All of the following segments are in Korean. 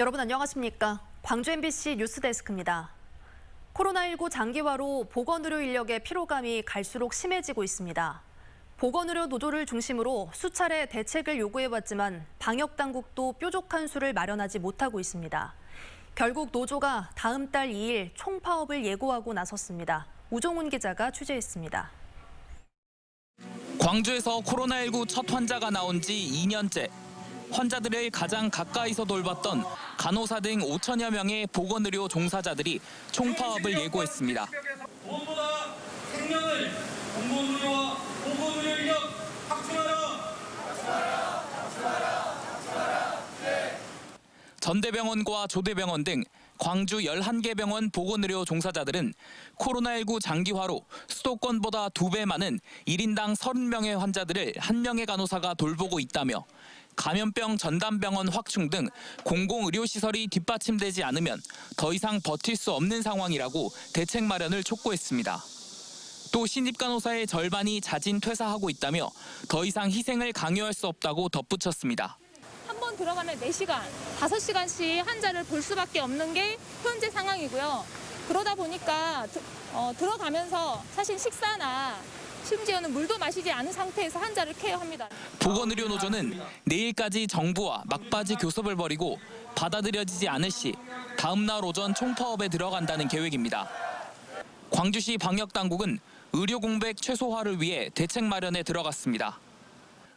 여러분 안녕하십니까? 광주 MBC 뉴스데스크입니다. 코로나19 장기화로 보건의료 인력의 피로감이 갈수록 심해지고 있습니다. 보건의료 노조를 중심으로 수차례 대책을 요구해왔지만 방역당국도 뾰족한 수를 마련하지 못하고 있습니다. 결국 노조가 다음 달 2일 총파업을 예고하고 나섰습니다. 우종훈 기자가 취재했습니다. 광주에서 코로나19 첫 환자가 나온 지 2년째. 환자들을 가장 가까이서 돌봤던 간호사 등 5천여 명의 보건의료 종사자들이 총파업을 예고했습니다. 무엇보다 생명을 공공의료와 보건의료 인력 확충하라. 전대병원과 조대병원 등 광주 11개 병원 보건의료 종사자들은 코로나19 장기화로 수도권보다 2배 많은 1인당 30명의 환자들을 1명의 간호사가 돌보고 있다며 감염병 전담병원 확충 등 공공의료시설이 뒷받침되지 않으면 더 이상 버틸 수 없는 상황이라고 대책 마련을 촉구했습니다. 또 신입간호사의 절반이 자진 퇴사하고 있다며 더 이상 희생을 강요할 수 없다고 덧붙였습니다. 한 번 들어가면 4시간, 5시간씩 환자를 볼 수밖에 없는 게 현재 상황이고요. 그러다 보니까 들어가면서 사실 식사나 심지어는 물도 마시지 않은 상태에서 환자를 케어합니다. 보건의료 노조는 내일까지 정부와 막바지 교섭을 벌이고 받아들여지지 않을 시 다음 날 오전 총파업에 들어간다는 계획입니다. 광주시 방역당국은 의료 공백 최소화를 위해 대책 마련에 들어갔습니다.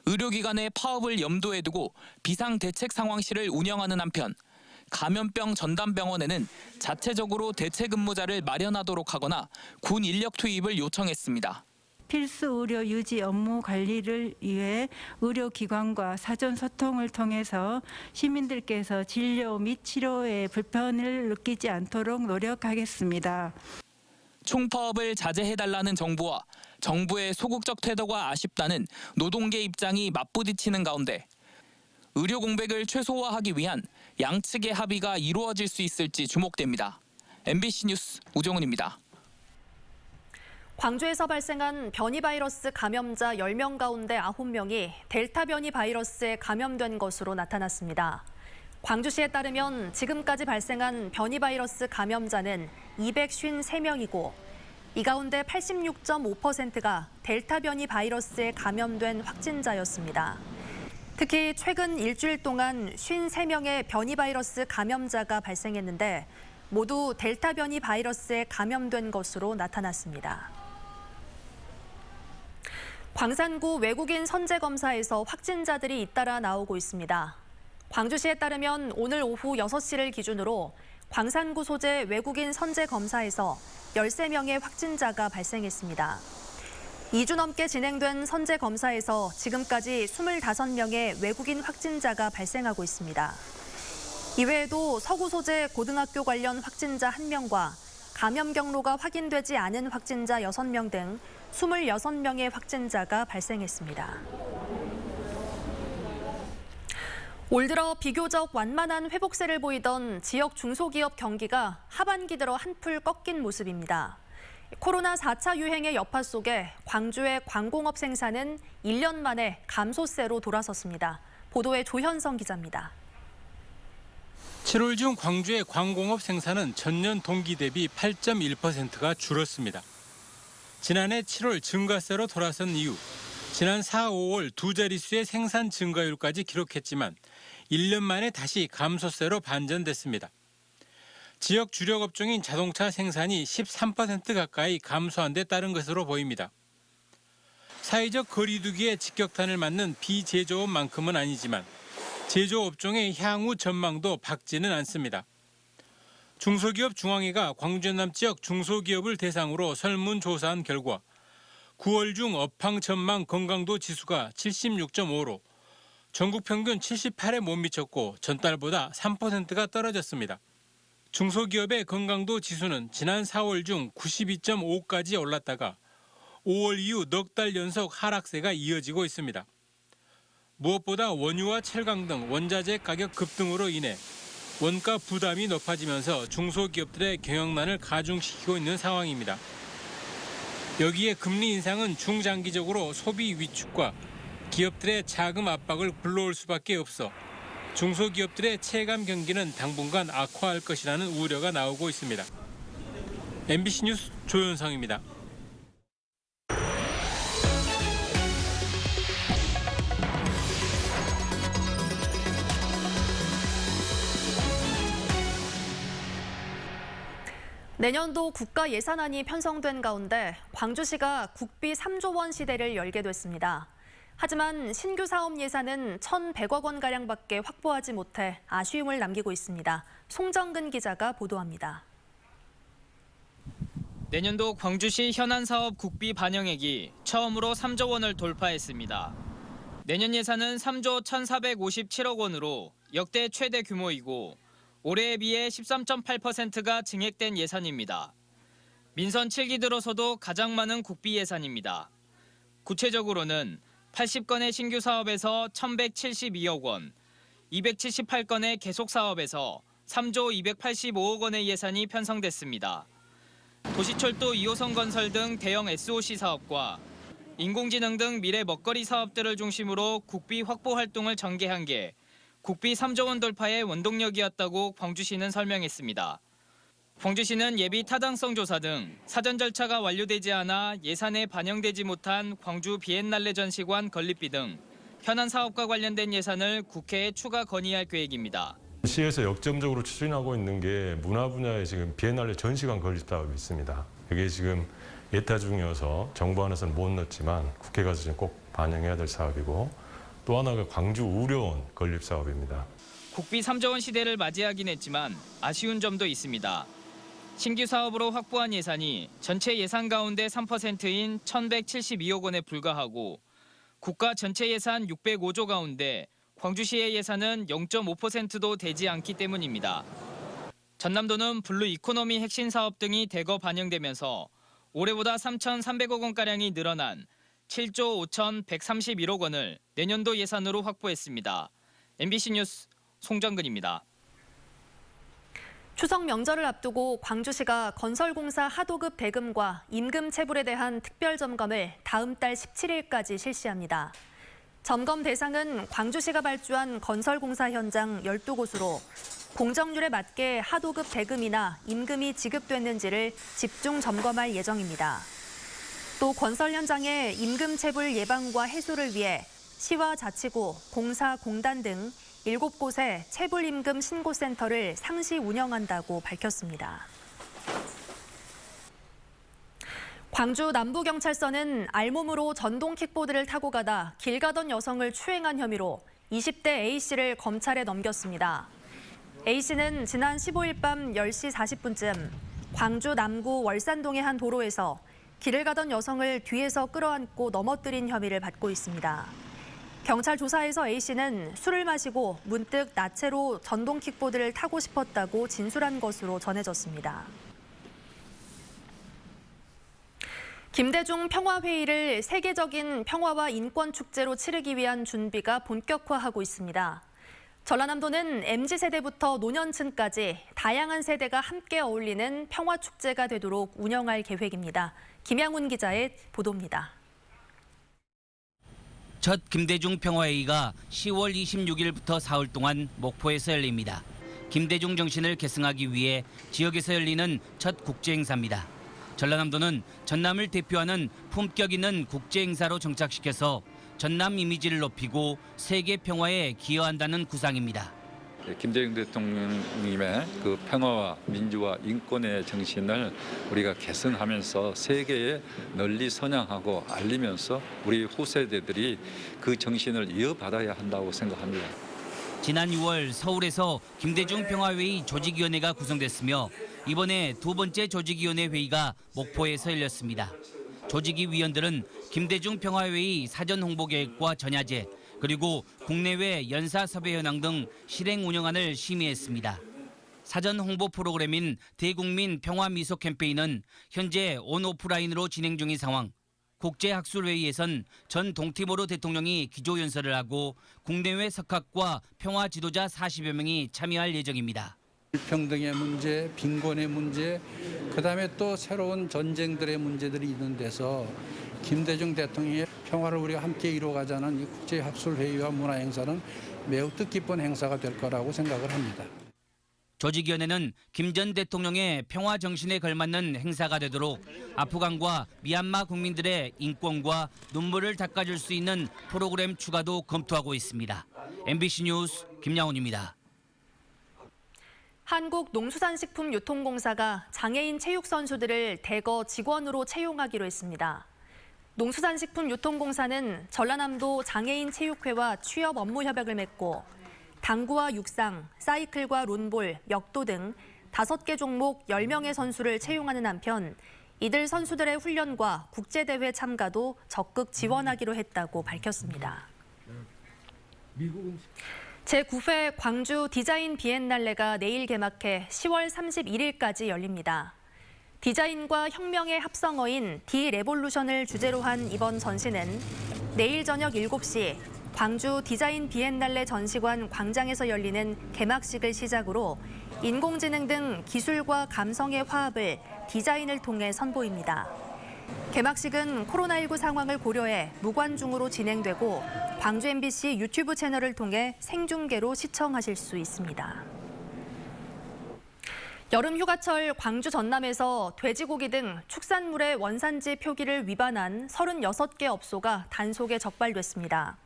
의료기관의 파업을 염두에 두고 비상대책 상황실을 운영하는 한편 감염병 전담병원에는 자체적으로 대책 근무자를 마련하도록 하거나 군 인력 투입을 요청했습니다. 필수 의료 유지 업무 관리를 위해 의료기관과 사전 소통을 통해서 시민들께서 진료 및 치료에 불편을 느끼지 않도록 노력하겠습니다. 총파업을 자제해달라는 정부와 정부의 소극적 태도가 아쉽다는 노동계 입장이 맞부딪히는 가운데 의료 공백을 최소화하기 위한 양측의 합의가 이루어질 수 있을지 주목됩니다. MBC 뉴스 우종훈입니다. 광주에서 발생한 변이 바이러스 감염자 10명 가운데 9명이 델타 변이 바이러스에 감염된 것으로 나타났습니다. 광주시에 따르면 지금까지 발생한 변이 바이러스 감염자는 253명이고 이 가운데 86.5%가 델타 변이 바이러스에 감염된 확진자였습니다. 특히 최근 일주일 동안 53명의 변이 바이러스 감염자가 발생했는데 모두 델타 변이 바이러스에 감염된 것으로 나타났습니다. 광산구 외국인 선제검사에서 확진자들이 잇따라 나오고 있습니다. 광주시에 따르면 오늘 오후 6시를 기준으로 광산구 소재 외국인 선제검사에서 13명의 확진자가 발생했습니다. 2주 넘게 진행된 선제검사에서 지금까지 25명의 외국인 확진자가 발생하고 있습니다. 이외에도 서구 소재 고등학교 관련 확진자 1명과 감염 경로가 확인되지 않은 확진자 6명 등 26명의 확진자가 발생했습니다. 올 들어 비교적 완만한 회복세를 보이던 지역 중소기업 경기가 하반기 들어 한풀 꺾인 모습입니다. 코로나 4차 유행의 여파 속에 광주의 광공업 생산은 1년 만에 감소세로 돌아섰습니다. 보도에 조현성 기자입니다. 7월 중 광주의 광공업 생산은 전년 동기 대비 8.1%가 줄었습니다. 지난해 7월 증가세로 돌아선 이후 지난 4, 5월 두 자릿수의 생산 증가율까지 기록했지만 1년 만에 다시 감소세로 반전됐습니다. 지역 주력 업종인 자동차 생산이 13% 가까이 감소한 데 따른 것으로 보입니다. 사회적 거리두기에 직격탄을 맞는 비제조업만큼은 아니지만 제조업종의 향후 전망도 밝지는 않습니다. 중소기업 중앙회가 광주 전남 지역 중소기업을 대상으로 설문조사한 결과 9월 중 업황 전망 건강도 지수가 76.5로 전국 평균 78에 못 미쳤고 전달보다 3%가 떨어졌습니다. 중소기업의 건강도 지수는 지난 4월 중 92.5까지 올랐다가 5월 이후 넉 달 연속 하락세가 이어지고 있습니다. 무엇보다 원유와 철강 등 원자재 가격 급등으로 인해 원가 부담이 높아지면서 중소기업들의 경영난을 가중시키고 있는 상황입니다. 여기에 금리 인상은 중장기적으로 소비 위축과 기업들의 자금 압박을 불러올 수밖에 없어 중소기업들의 체감 경기는 당분간 악화할 것이라는 우려가 나오고 있습니다. MBC 뉴스 조윤성입니다. 내년도 국가 예산안이 편성된 가운데 광주시가 국비 3조 원 시대를 열게 됐습니다. 하지만 신규 사업 예산은 1,100억 원가량밖에 확보하지 못해 아쉬움을 남기고 있습니다. 송정근 기자가 보도합니다. 내년도 광주시 현안 사업 국비 반영액이 처음으로 3조 원을 돌파했습니다. 내년 예산은 3조 1,457억 원으로 역대 최대 규모이고 올해에 비해 13.8%가 증액된 예산입니다. 민선 7기 들어서도 가장 많은 국비 예산입니다. 구체적으로는 80건의 신규 사업에서 1,172억 원, 278건의 계속 사업에서 3조 285억 원의 예산이 편성됐습니다. 도시철도 2호선 건설 등 대형 SOC 사업과 인공지능 등 미래 먹거리 사업들을 중심으로 국비 확보 활동을 전개한 게 국비 3조 원 돌파의 원동력이었다고 광주시는 설명했습니다. 광주시는 예비 타당성 조사 등 사전 절차가 완료되지 않아 예산에 반영되지 못한 광주 비엔날레 전시관 건립비 등 현안 사업과 관련된 예산을 국회에 추가 건의할 계획입니다. 시에서 역점적으로 추진하고 있는 게 문화 분야에 지금 비엔날레 전시관 건립 사업이 있습니다. 이게 지금 예타 중이어서 정부 안에서는 못 넣었지만 국회 가서 지금 꼭 반영해야 될 사업이고 또 하나가 광주 의료원 건립 사업입니다. 국비 3조 원 시대를 맞이하긴 했지만 아쉬운 점도 있습니다. 신규 사업으로 확보한 예산이 전체 예산 가운데 3%인 1,172억 원에 불과하고 국가 전체 예산 605조 가운데 광주시의 예산은 0.5%도 되지 않기 때문입니다. 전남도는 블루 이코노미 핵심 사업 등이 대거 반영되면서 올해보다 3,300억 원가량이 늘어난 7조 5,131억 원을 내년도 예산으로 확보했습니다. MBC 뉴스 송정근입니다. 추석 명절을 앞두고 광주시가 건설공사 하도급 대금과 임금 체불에 대한 특별 점검을 다음 달 17일까지 실시합니다. 점검 대상은 광주시가 발주한 건설공사 현장 12곳으로 공정률에 맞게 하도급 대금이나 임금이 지급됐는지를 집중 점검할 예정입니다. 또 건설 현장의 임금 체불 예방과 해소를 위해 시와 자치구, 공사, 공단 등 7곳의 체불 임금 신고센터를 상시 운영한다고 밝혔습니다. 광주 남부경찰서는 알몸으로 전동 킥보드를 타고 가다 길 가던 여성을 추행한 혐의로 20대 A씨를 검찰에 넘겼습니다. A씨는 지난 15일 밤 10시 40분쯤 광주 남구 월산동의 한 도로에서 길을 가던 여성을 뒤에서 끌어안고 넘어뜨린 혐의를 받고 있습니다. 경찰 조사에서 A씨는 술을 마시고 문득 나체로 전동 킥보드를 타고 싶었다고 진술한 것으로 전해졌습니다. 김대중 평화회의를 세계적인 평화와 인권 축제로 치르기 위한 준비가 본격화하고 있습니다. 전라남도는 MZ세대부터 노년층까지 다양한 세대가 함께 어울리는 평화축제가 되도록 운영할 계획입니다. 김양훈 기자의 보도입니다. 첫 김대중 평화회의가 10월 26일부터 사흘 동안 목포에서 열립니다. 김대중 정신을 계승하기 위해 지역에서 열리는 첫 국제행사입니다. 전라남도는 전남을 대표하는 품격 있는 국제행사로 정착시켜서 전남 이미지를 높이고 세계 평화에 기여한다는 구상입니다. 김대중 대통령님의 그 평화와 민주화 인권의 정신을 우리가 계승하면서 세계에 널리 선양하고 알리면서 우리 후세대들이 그 정신을 이어받아야 한다고 생각합니다. 지난 6월 서울에서 김대중 평화회의 조직위원회가 구성됐으며 이번에 두 번째 조직위원회 회의가 목포에서 열렸습니다. 조직위 위원들은 김대중 평화회의 사전 홍보 계획과 전야제, 그리고 국내외 연사 섭외 현황 등 실행 운영안을 심의했습니다. 사전 홍보 프로그램인 대국민 평화 미소 캠페인은 현재 온오프라인으로 진행 중인 상황. 국제학술회의에선 전 동티모르 대통령이 기조연설을 하고 국내외 석학과 평화 지도자 40여 명이 참여할 예정입니다. 불평등의 문제, 빈곤의 문제, 그다음에 또 새로운 전쟁들의 문제들이 있는 데서 김대중 대통령의 평화를 우리가 함께 이루어가자는 이 국제학술회의와 문화행사는 매우 뜻깊은 행사가 될 거라고 생각을 합니다. 조직위원회는 김 전 대통령의 평화 정신에 걸맞는 행사가 되도록 아프간과 미얀마 국민들의 인권과 눈물을 닦아줄 수 있는 프로그램 추가도 검토하고 있습니다. MBC 뉴스 김양훈입니다. 한국농수산식품유통공사가 장애인 체육 선수들을 대거 직원으로 채용하기로 했습니다. 농수산식품유통공사는 전라남도 장애인 체육회와 취업 업무 협약을 맺고 당구와 육상, 사이클과 론볼, 역도 등 5개 종목 10명의 선수를 채용하는 한편 이들 선수들의 훈련과 국제대회 참가도 적극 지원하기로 했다고 밝혔습니다. 제9회 광주 디자인 비엔날레가 내일 개막해 10월 31일까지 열립니다. 디자인과 혁명의 합성어인 디레볼루션을 주제로 한 이번 전시는 내일 저녁 7시 광주 디자인 비엔날레 전시관 광장에서 열리는 개막식을 시작으로 인공지능 등 기술과 감성의 화합을 디자인을 통해 선보입니다. 개막식은 코로나19 상황을 고려해 무관중으로 진행되고 광주 MBC 유튜브 채널을 통해 생중계로 시청하실 수 있습니다. 여름 휴가철 광주 전남에서 돼지고기 등 축산물의 원산지 표기를 위반한 36개 업소가 단속에 적발됐습니다.